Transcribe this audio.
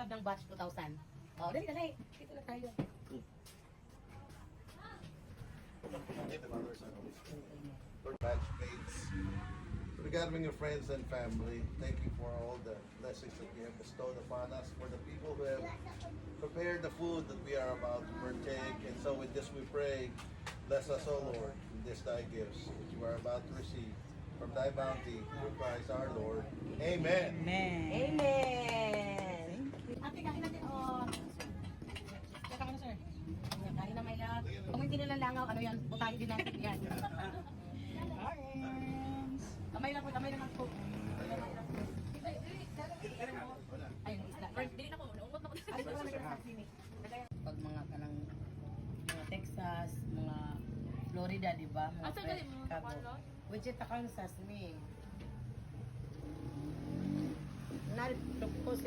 ng batch 2,000. Oh, dali, dali. Dito na tayo. Batchmates, regarding your friends and family, thank you for all the blessings that you have bestowed upon us, for the people who have prepared the food that we are about to partake. And so with this we pray, bless us, O Lord, in this thy gifts, which you are about to receive from thy bounty through Christ our Lord. Amen. Amen! Ate, kain natin, oh. Teka ka na, sir. Kain na, my love. Kung hindi nilalangaw, ano yan? Butahin din natin yan. Kamay lang po, kamay lang po. Ayun, isla. First, dili na ko. Naungot na ko. Ay, wala na ka pag mga kanang mga Texas, mga Florida, di ba? Mga Chicago. Wichita, Kansas, me. Narito po